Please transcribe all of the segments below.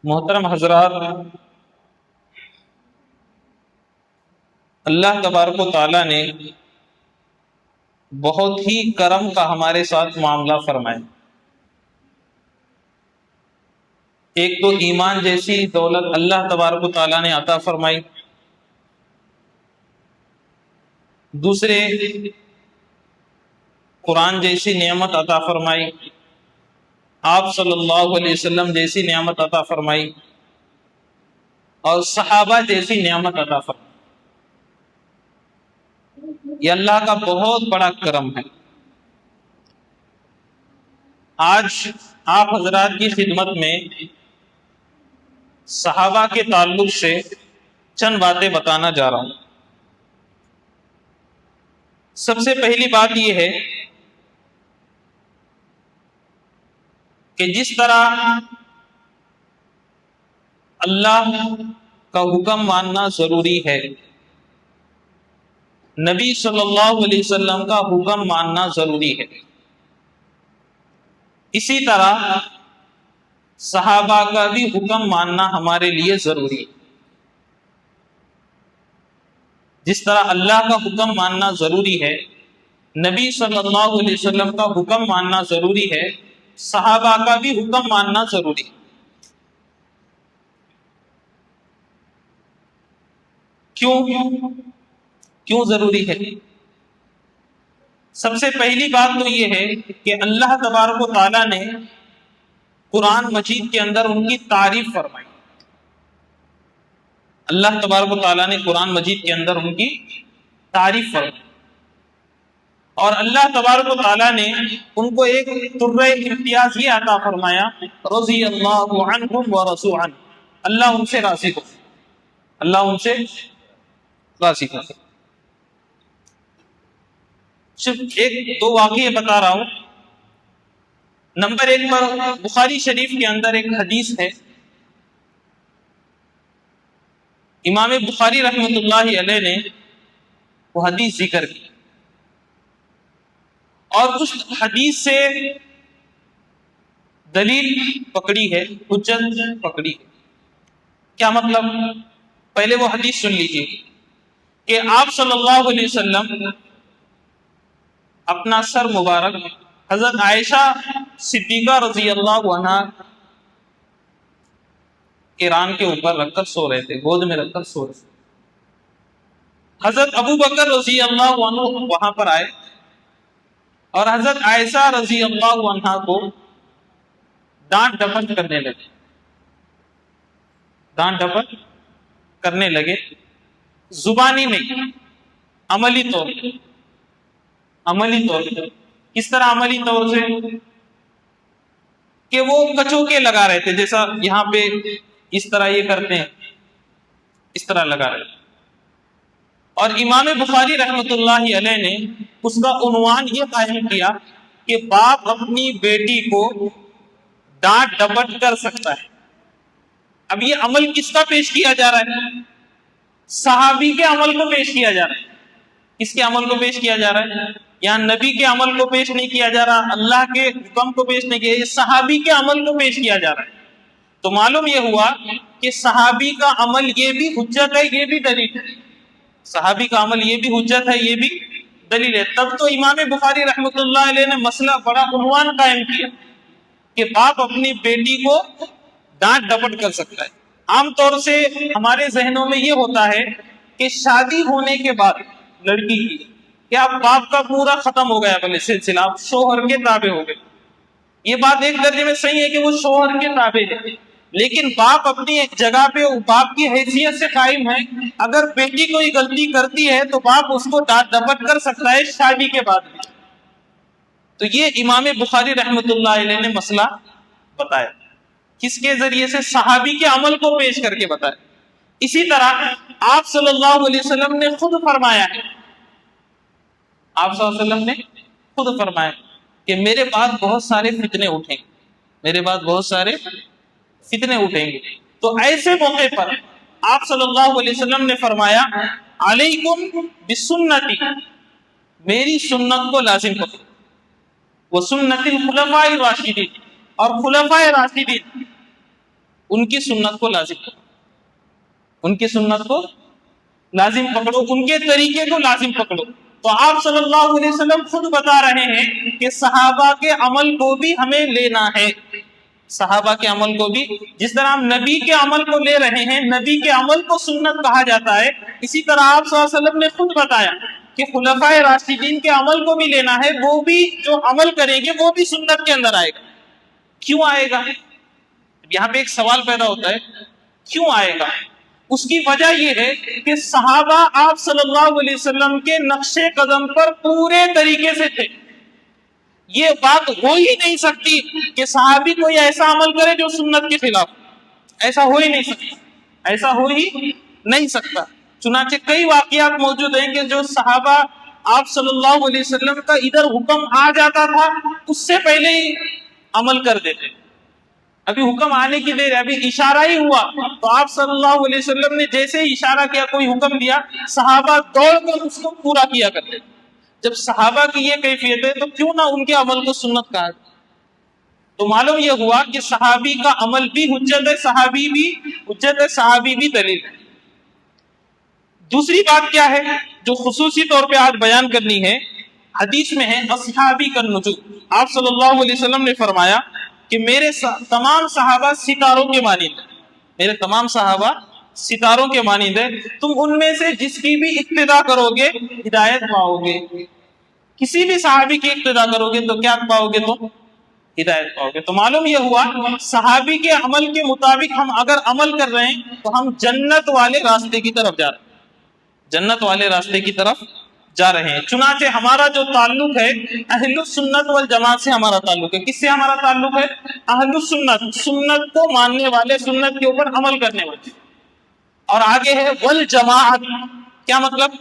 محترم حضرات، اللہ تبارک و تعالیٰ نے بہت ہی کرم کا ہمارے ساتھ معاملہ فرمایا۔ ایک تو ایمان جیسی دولت اللہ تبارک و تعالیٰ نے عطا فرمائی، دوسرے قرآن جیسی نعمت عطا فرمائی، آپ صلی اللہ علیہ وسلم جیسی نعمت عطا فرمائی، اور صحابہ جیسی نعمت عطا فرمائی۔ یہ اللہ کا بہت بڑا کرم ہے۔ آج آپ حضرات کی خدمت میں صحابہ کے تعلق سے چند باتیں بتانا جا رہا ہوں۔ سب سے پہلی بات یہ ہے کہ جس طرح اللہ کا حکم ماننا ضروری ہے، نبی صلی اللہ علیہ وسلم کا حکم ماننا ضروری ہے، اسی طرح صحابہ کا بھی حکم ماننا ہمارے لیے ضروری ہے۔ جس طرح اللہ کا حکم ماننا ضروری ہے، نبی صلی اللہ علیہ وسلم کا حکم ماننا ضروری ہے، صحابہ کا بھی حکم ماننا ضروری ہے۔ کیوں ضروری ہے؟ سب سے پہلی بات تو یہ ہے کہ اللہ تبارک و تعالیٰ نے قرآن مجید کے اندر ان کی تعریف فرمائی۔ اللہ تبارک و تعالیٰ نے قرآن مجید کے اندر ان کی تعریف فرمائی، اور اللہ تبارک و تعالیٰ نے ان کو ایک ترہ امتیاز یہ عطا فرمایا، رضی اللہ عنہم ورضوا عنہ، اللہ ان سے راضی ہو، اللہ ان سے راضی ہو۔ صرف ایک دو واقعے بتا رہا ہوں۔ نمبر ایک پر بخاری شریف کے اندر ایک حدیث ہے، امام بخاری رحمۃ اللہ علیہ نے وہ حدیث ذکر کی، اور اس حدیث سے دلیل پکڑی ہے، حجت پکڑی ہے۔ کیا مطلب؟ پہلے وہ حدیث سن لیجیے کہ آپ صلی اللہ علیہ وسلم اپنا سر مبارک حضرت عائشہ صدیقہ رضی اللہ عنہا کے ران کے اوپر رکھ کر سو رہے تھے، گود میں رکھ کر سو رہے تھے۔ حضرت ابو بکر رضی اللہ عنہ وہاں پر آئے اور حضرت عائشہ رضی اللہ عنہا کو ڈانٹ ڈپٹ کرنے لگے، ڈانٹ ڈپٹ کرنے لگے، زبانی نہیں، عملی طور پر۔ عملی طور پر کس طرح؟ عملی طور سے کہ وہ کچوکے لگا رہے تھے، جیسا یہاں پہ اس طرح یہ کرتے ہیں، اس طرح لگا رہے تھے۔ اور امام بخاری رحمۃ اللہ علیہ نے اس کا عنوان یہ قائم کیا کہ باپ اپنی بیٹی کو ڈانٹ ڈپٹ کر سکتا ہے۔ اب یہ عمل کس کا پیش کیا جا رہا ہے؟ صحابی کے عمل کو پیش کیا جا رہا ہے۔ کس کے عمل کو پیش کیا جا رہا ہے؟ یہاں نبی کے عمل کو پیش نہیں کیا جا رہا، اللہ کے حکم کو پیش نہیں کیا، یہ صحابی کے عمل کو پیش کیا جا رہا ہے۔ تو معلوم یہ ہوا کہ صحابی کا عمل یہ بھی حجت ہے، یہ بھی دلیل ہے۔ صحابی کا عمل یہ بھی حجت ہے، یہ بھی دلیل ہے۔ تب تو امام بخاری رحمۃ اللہ علیہ نے مسئلہ بڑا عنوان قائم کیا کہ باپ اپنی بیٹی کو ڈانٹ ڈپٹ کر سکتا ہے۔ عام طور سے ہمارے ذہنوں میں یہ ہوتا ہے کہ شادی ہونے کے بعد لڑکی کی کیا باپ کا پورا ختم ہو گیا بلے سلسلہ، آپ شوہر کے تابع ہو گئے۔ یہ بات ایک درجے میں صحیح ہے کہ وہ شوہر کے تابع ہے، لیکن باپ اپنی ایک جگہ پہ باپ کی حیثیت سے قائم ہے۔ اگر بیٹی کوئی غلطی کرتی ہے تو باپ اس کو ڈانٹ ڈپٹ کر سکتا ہے شادی کے بعد بھی۔ تو یہ امام بخاری رحمۃ اللہ علیہ نے مسئلہ بتایا، کس کے ذریعے سے؟ صحابی کے عمل کو پیش کر کے بتایا۔ اسی طرح آپ صلی اللہ علیہ وسلم نے خود فرمایا ہے، آپ صلی اللہ علیہ وسلم نے خود فرمایا کہ میرے بعد بہت سارے فتنے اٹھیں گے، میرے بعد بہت سارے فتنے اٹھیں گے۔ تو ایسے موقع پر آپ صلی اللہ علیہ وسلم نے فرمایا، علیکم بسنتی، میری سنت کو لازم کرو، وہ سنت الخلفاء الراشدین، اور خلفاء راشدین ان کی سنت کو لازم پکڑو، ان کی سنت کو لازم پکڑو، ان کے طریقے کو لازم پکڑو۔ تو آپ صلی اللہ علیہ وسلم خود بتا رہے ہیں کہ صحابہ کے عمل کو بھی ہمیں لینا ہے، صحابہ کے عمل کو بھی، جس طرح ہم نبی کے عمل کو لے رہے ہیں، نبی کے عمل کو سنت کہا جاتا ہے، اسی طرح آپ صلی اللہ علیہ وسلم نے خود بتایا کہ خلفائے راشدین کے عمل کو بھی لینا ہے، وہ بھی جو عمل کریں گے وہ بھی سنت کے اندر آئے گا۔ کیوں آئے گا؟ یہاں پہ ایک سوال پیدا ہوتا ہے، کیوں آئے گا؟ اس کی وجہ یہ ہے کہ صحابہ آپ صلی اللہ علیہ وسلم کے نقش قدم پر پورے طریقے سے تھے۔ یہ بات ہو ہی نہیں سکتی کہ صحابی کوئی ایسا عمل کرے جو سنت کے خلاف، ایسا ہو ہی نہیں سکتا، ایسا ہو ہی نہیں سکتا۔ چنانچہ کئی واقعات موجود ہیں کہ جو صحابہ آپ صلی اللہ علیہ وسلم کا ادھر حکم آ جاتا تھا اس سے پہلے ہی عمل کر دیتے، ابھی حکم آنے کی دیر ہے، ابھی اشارہ ہی ہوا تو آپ صلی اللہ علیہ وسلم نے جیسے ہی اشارہ کیا، کوئی حکم دیا، صحابہ دوڑ کر اس کو پورا کیا کرتے۔ جب صحابہ کی یہ کیفیت ہے تو کیوں نہ ان کے عمل کو سنت کہا جائے؟ تو معلوم یہ ہوا کہ صحابی کا عمل بھی حجت ہے، صحابی بھی حجت ہے، صحابی بھی دلیل ہے۔ دوسری بات کیا ہے جو خصوصی طور پہ آج بیان کرنی ہے، حدیث میں ہے اصحابی کالنجوم، آپ صلی اللہ علیہ وسلم نے فرمایا کہ میرے تمام صحابہ ستاروں کے مانند ہیں، میرے تمام صحابہ ستاروں کے مانند ہیں، تم ان میں سے جس کی بھی اقتدا کرو گے ہدایت پاؤ گے، کسی بھی صحابی کی اقتدا کرو گے تو کیا پاؤ گے؟ تو ہدایت پاؤ گے۔ تو معلوم یہ ہوا صحابی کے عمل کے مطابق ہم اگر عمل کر رہے ہیں تو ہم جنت والے راستے کی طرف جا رہے ہیں، جنت والے راستے کی طرف جا رہے ہیں۔ چنانچہ ہمارا جو تعلق ہے اہل السنت والجماعت سے ہمارا تعلق ہے، کس سے ہمارا تعلق ہے؟ اہل السنت، سنت کو ماننے والے، سنت کے اوپر عمل کرنے والے۔ اور آگے ہے والجماعت، کیا مطلب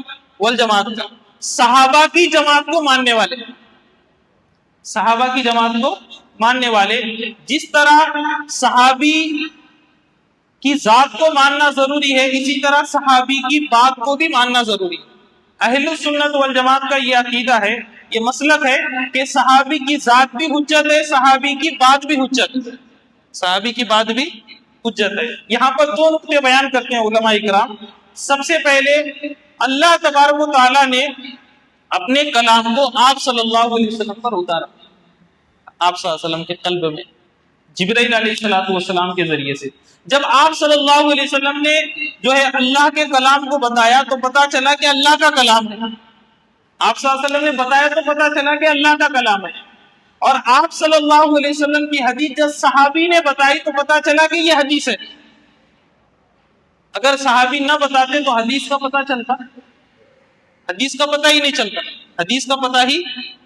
والجماعت کا؟ صحابہ کی جماعت کو ماننے والے، صحابہ کی جماعت کو ماننے والے۔ جس طرح صحابی کی ذات کو ماننا ضروری ہے اسی طرح صحابی کی بات کو بھی ماننا ضروری ہے۔ اہل السنت والجماعت کا یہ عقیدہ ہے، یہ مسلک ہے کہ صحابی کی ذات بھی حجت ہے، صحابی کی بات بھی حجت ہے، صحابی کی بات بھی حجت ہے۔ یہاں پر دو نقطے بیان کرتے ہیں علماء کرام۔ سب سے پہلے اللہ تبارک و تعالیٰ نے اپنے کلام کو آپ صلی اللہ علیہ وسلم پر اتارا، آپ صلی اللہ علیہ وسلم کے قلب میں جبرائیل علیہ السلام کے ذریعے سے۔ جب آپ صلی اللہ علیہ وسلم نے جو ہے اللہ کے کلام کو بتایا تو پتا چلا کہ اللہ کا کلام ہے، آپ صلی اللہ علیہ وسلم نے بتایا تو پتا چلا کہ اللہ کا کلام ہے۔ اور آپ صلی اللہ علیہ وسلم کی حدیث جب صحابی نے بتائی تو پتا چلا کہ یہ حدیث ہے۔ اگر صحابی نہ بتاتے تو حدیث کا پتا چلتا؟ حدیث کا پتہ ہی نہیں چلتا، حدیث کا پتہ ہی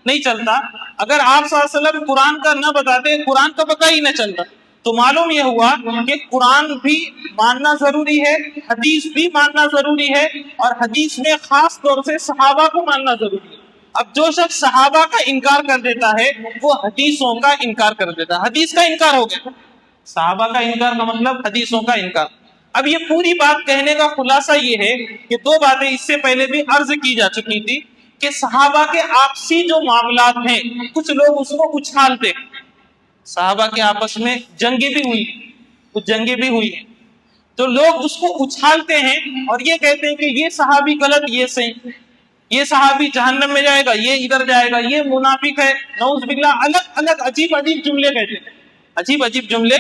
نہیں چلتا۔ اگر آپ صلی اللہ علیہ وسلم قرآن کا نہ بتاتے قرآن کا پتہ ہی نہ چلتا۔ تو معلوم یہ ہوا کہ قرآن بھی ماننا ضروری ہے، حدیث بھی ماننا ضروری ہے، اور حدیث میں خاص طور سے صحابہ کو ماننا ضروری ہے۔ اب جو شخص صحابہ کا انکار کر دیتا ہے وہ حدیثوں کا انکار کر دیتا ہے، حدیث کا انکار ہو گیا، صحابہ کا انکار کا مطلب حدیثوں کا انکار۔ اب یہ پوری بات کہنے کا خلاصہ یہ ہے کہ دو باتیں اس سے پہلے بھی عرض کی جا چکی تھی کہ صحابہ کے آپسی جو معاملات ہیں کچھ لوگ اس کو اچھالتے، صحابہ کے آپس میں جنگیں بھی ہوئی، کچھ جنگیں بھی ہوئی ہیں، تو لوگ اس کو اچھالتے ہیں اور یہ کہتے ہیں کہ یہ صحابی غلط، یہ صحیح، یہ صحابی جہنم میں جائے گا، یہ ادھر جائے گا، یہ منافق ہے، نعوذ باللہ، الگ الگ عجیب عجیب جملے کہتے ہیں، عجیب عجیب جملے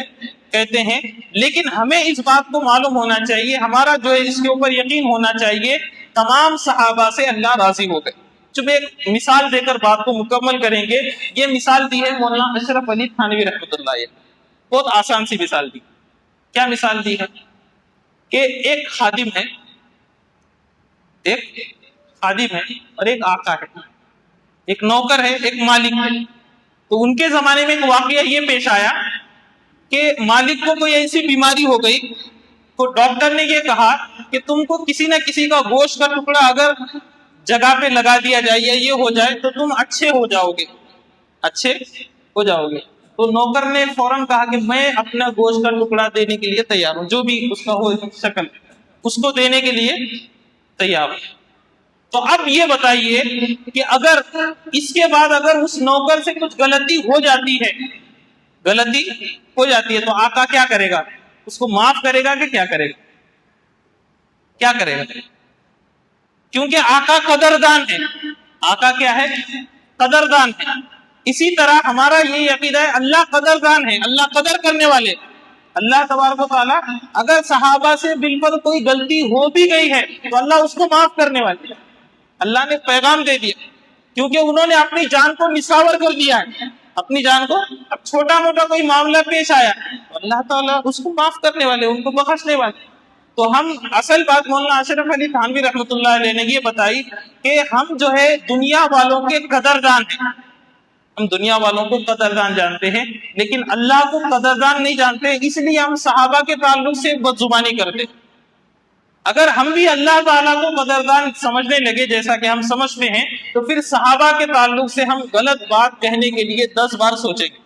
کہتے ہیں۔ لیکن ہمیں اس بات کو معلوم ہونا چاہیے، ہمارا جو ہے اس کے اوپر یقین ہونا چاہیے تمام صحابہ سے اللہ راضی ہو گئے۔ جب ایک مثال دے کر بات کو مکمل کریں گے، یہ مثال دی ہے مولانا اشرف علی تھانوی رحمۃ اللہ علیہ، بہت آسان سی مثال دی۔ کیا مثال دی ہے؟ کہ ایک خادم ہے، ایک خادم ہے اور ایک آقا ہے، ایک نوکر ہے، ایک مالک ہے۔ تو ان کے زمانے میں ایک واقعہ یہ پیش آیا کہ مالک کو کوئی ایسی بیماری ہو گئی تو ڈاکٹر نے یہ کہا کہ تم کو کسی نہ کسی کا گوشت کا ٹکڑا اگر جگہ پہ لگا دیا جائے یا یہ ہو جائے تو تم اچھے ہو جاؤ گے، اچھے ہو جاؤ گے۔ تو نوکر نے فوراً کہا کہ میں اپنا گوشت کا ٹکڑا دینے کے لیے تیار ہوں، جو بھی اس کا ہو شکل اس کو دینے کے لیے تیار ہوں۔ تو اب یہ بتائیے کہ اگر اس کے بعد اگر اس نوکر سے کچھ غلطی ہو جاتی ہے، غلطی ہو جاتی ہے تو آقا کیا کرے گا؟ اس کو معاف کرے گا کہ کیا کرے گا؟ کیا کرے گا؟ کیونکہ آقا قدردان ہے. آقا کیا ہے؟ قدردان ہے. اسی طرح ہمارا یہ عقیدہ ہے اللہ قدردان ہے، اللہ قدر کرنے والے. اللہ تبارک و تعالیٰ اگر صحابہ سے بالکل کوئی غلطی ہو بھی گئی ہے تو اللہ اس کو معاف کرنے والے. اللہ نے پیغام دے دیا کیونکہ انہوں نے اپنی جان کو نصاور کر دیا ہے. اپنی جان کو، اب چھوٹا موٹا کوئی معاملہ پیش آیا تو اللہ تعالیٰ اس کو معاف کرنے والے، ان کو بخشنے والے. تو ہم اصل بات مولانا اشرف علی تھانوی رحمۃ اللہ علیہ نے یہ بتائی کہ ہم جو ہے دنیا والوں کے قدردان ہیں. ہم دنیا والوں کو قدردان جانتے ہیں لیکن اللہ کو قدردان نہیں جانتے، اس لیے ہم صحابہ کے تعلق سے بد زبانی کرتے. اگر ہم بھی اللہ تعالیٰ کو قدردان سمجھنے لگے جیسا کہ ہم سمجھتے ہیں تو پھر صحابہ کے تعلق سے ہم غلط بات کہنے کے لیے 10 بار سوچیں گے،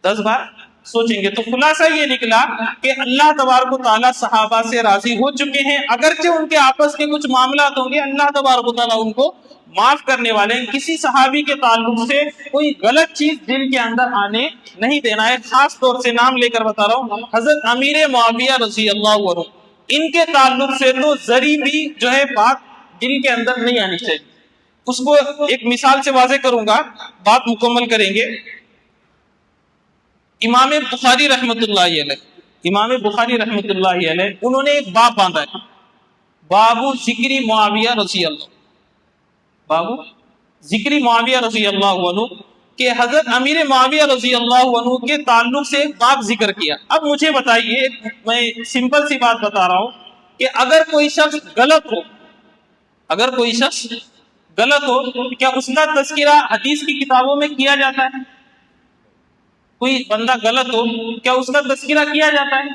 10 بار سوچیں گے. تو خلاصہ یہ نکلا کہ اللہ تبارک و تعالیٰ صحابہ سے راضی ہو چکے ہیں. اگرچہ ان کے آپس کے کچھ معاملات ہوں گے، اللہ تبارک و تعالیٰ ان کو معاف کرنے والے ہیں. کسی صحابی کے تعلق سے کوئی غلط چیز دل کے اندر آنے نہیں دینا ہے. خاص طور سے نام لے کر بتا رہا ہوں، حضرت امیر معاویہ رضی اللہ عنہ، ان کے تعلق سے تو ذری بھی جو ہے بات دل کے اندر نہیں آنی چاہیے. اس کو ایک مثال سے واضح کروں گا، بات مکمل کریں گے. امام بخاری رحمۃ اللہ علیہ، امام بخاری رحمۃ اللہ علیہ انہوں نے ایک باب باندھا ہے، باب ذکر معاویہ رضی اللہ، باب ذکر معاویہ رضی اللہ عنہ، کہ حضرت امیر معاویہ رضی اللہ عنہ کے تعلق سے ایک باب ذکر کیا. اب مجھے بتائیے، میں سمپل سی بات بتا رہا ہوں کہ اگر کوئی شخص غلط ہو، اگر کوئی شخص غلط ہو تو کیا اس کا تذکرہ حدیث کی کتابوں میں کیا جاتا ہے؟ کوئی بندہ غلط ہو کیا اس کا تذکرہ کیا جاتا ہے؟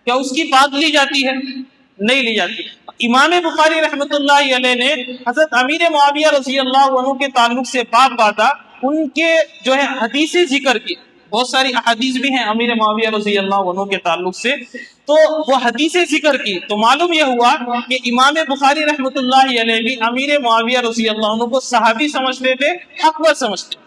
کیا اس کی بات لی جاتی ہے؟ نہیں لی جاتی. امام بخاری رحمۃ اللہ علیہ نے حضرت امیر معاویہ رضی اللہ عنہ کے تعلق سے باب باندھا، ان کے جو ہے حدیثیں ذکر کی. بہت ساری احادیث بھی ہیں امیر معاویہ رضی اللہ عنہ کے تعلق سے، تو وہ حدیثیں ذکر کی. تو معلوم یہ ہوا کہ امام بخاری رحمۃ اللہ علیہ بھی امیر معاویہ رضی اللہ عنہ کو صحابی سمجھتے تھے، حق پر سمجھتے.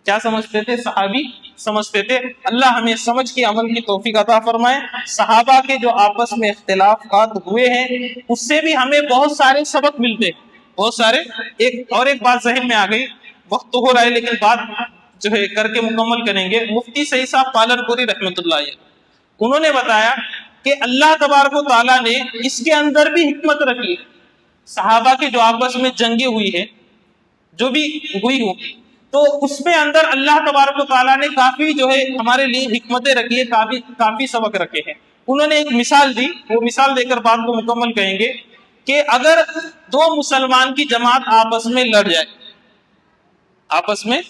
کیا سمجھتے تھے؟ صحابی سمجھتے تھے. اللہ ہمیں سمجھ کے عمل کی توفیق عطا فرمائے. صحابہ کے جو آپس میں اختلافات ہوئے ہیں اس سے بھی ہمیں بہت سارے سبق ملتے ہیں، بہت سارے. ایک بات ذہن میں آ گئی، وقت تو ہو رہا ہے لیکن بات جو ہے کر کے مکمل کریں گے. مفتی سعید صاحب پالنپوری رحمۃ اللہ علیہ، انہوں نے بتایا کہ اللہ تبارک و تعالیٰ نے اس کے اندر بھی حکمت رکھی. صحابہ کے جو آپس میں جنگیں ہوئی ہیں، جو بھی ہوئی ہوں، تو اس میں اندر اللہ تبارک و تعالیٰ نے کافی جو ہے ہمارے لیے حکمتیں رکھی ہے، کافی سبق رکھے ہیں. انہوں نے ایک مثال دی، وہ مثال دے کر بات کو مکمل کہیں گے کہ اگر 2 مسلمان کی جماعت آپس میں لڑ جائے، آپس میں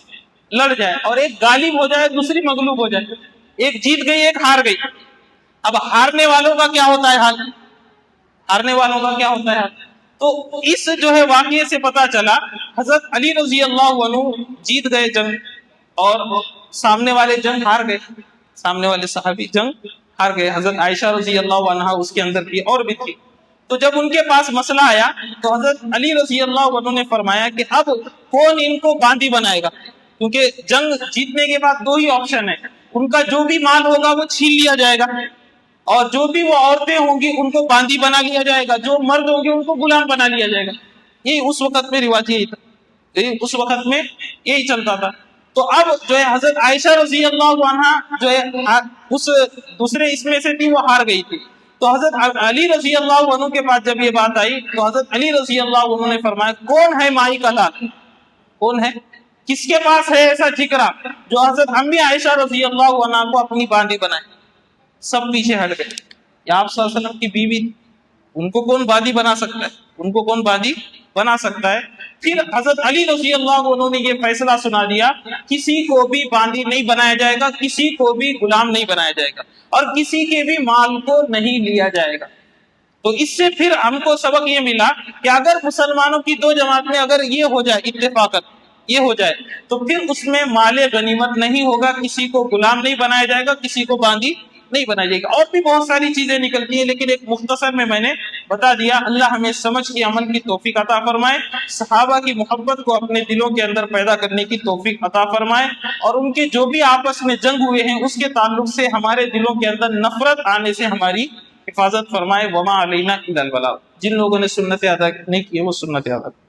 لڑ جائے اور ایک غالب ہو جائے دوسری مغلوب ہو جائے، ایک جیت گئی ایک ہار گئی. اب ہارنے والوں کا کیا ہوتا ہے حال؟ ہارنے والوں کا کیا ہوتا ہے حال؟ تو اس جو ہے واقعے سے پتا چلا حضرت علی رضی اللہ عنہ جیت گئے جنگ اور سامنے والے جنگ ہار گئے، سامنے والے صحابی جنگ ہار گئے. حضرت عائشہ رضی اللہ عنہا اس کے اندر تھی اور بھی تھی. تو جب ان کے پاس مسئلہ آیا تو حضرت علی رضی اللہ عنہ نے فرمایا کہ اب کون ان کو باندی بنائے گا، کیونکہ جنگ جیتنے کے بعد 2 ہی آپشن ہے، ان کا جو بھی مال ہوگا وہ چھین لیا جائے گا اور جو بھی وہ عورتیں ہوں گی ان کو باندی بنا لیا جائے گا، جو مرد ہوں گے ان کو غلام بنا لیا جائے گا. یہی اس وقت میں رواج یہی تھا، اس وقت میں یہی چلتا تھا. تو اب جو ہے حضرت عائشہ رضی اللہ عنہا جو ہے اس دوسرے اس میں سے تھی، وہ ہار گئی تھی. تو حضرت علی رضی اللہ عنہ کے پاس جب یہ بات آئی تو حضرت علی رضی اللہ عنہ نے فرمایا کون ہے مائی کا لال، کون ہے، کس کے پاس ہے ایسا ٹھکرا جو حضرت امی عائشہ رضی اللہ عنہ کو اپنی باندی بنائے. سب پیچھے ہٹ گئے. یا آپ صلی اللہ علیہ وسلم کی بیوی، ان کو کون باندی بنا سکتا ہے، ان کو کون باندی بنا سکتا ہے. پھر حضرت علی رضی اللہ عنہ نے یہ فیصلہ سنا دیا کسی کو بھی باندی نہیں بنایا جائے گا، کسی کو بھی غلام نہیں بنایا جائے گا اور کسی کے بھی مال کو نہیں لیا جائے گا. تو اس سے پھر ہم کو سبق یہ ملا کہ اگر مسلمانوں کی 2 جماعت میں اگر یہ ہو جائے، اتفاقت یہ ہو جائے، تو پھر اس میں مال غنیمت نہیں ہوگا، کسی کو غلام نہیں بنایا جائے گا، کسی کو باندی نہیں بنائی جائے گی. اور بھی بہت ساری چیزیں نکلتی ہیں، لیکن ایک مختصر میں نے بتا دیا. اللہ ہمیں سمجھ کے عمل کی توفیق عطا فرمائے، صحابہ کی محبت کو اپنے دلوں کے اندر پیدا کرنے کی توفیق عطا فرمائے، اور ان کے جو بھی آپس میں جنگ ہوئے ہیں اس کے تعلق سے ہمارے دلوں کے اندر نفرت آنے سے ہماری حفاظت فرمائے. وما علینا الا البلاغ. جن لوگوں نے سنت ادا نہیں کی وہ سنت ادا کریں.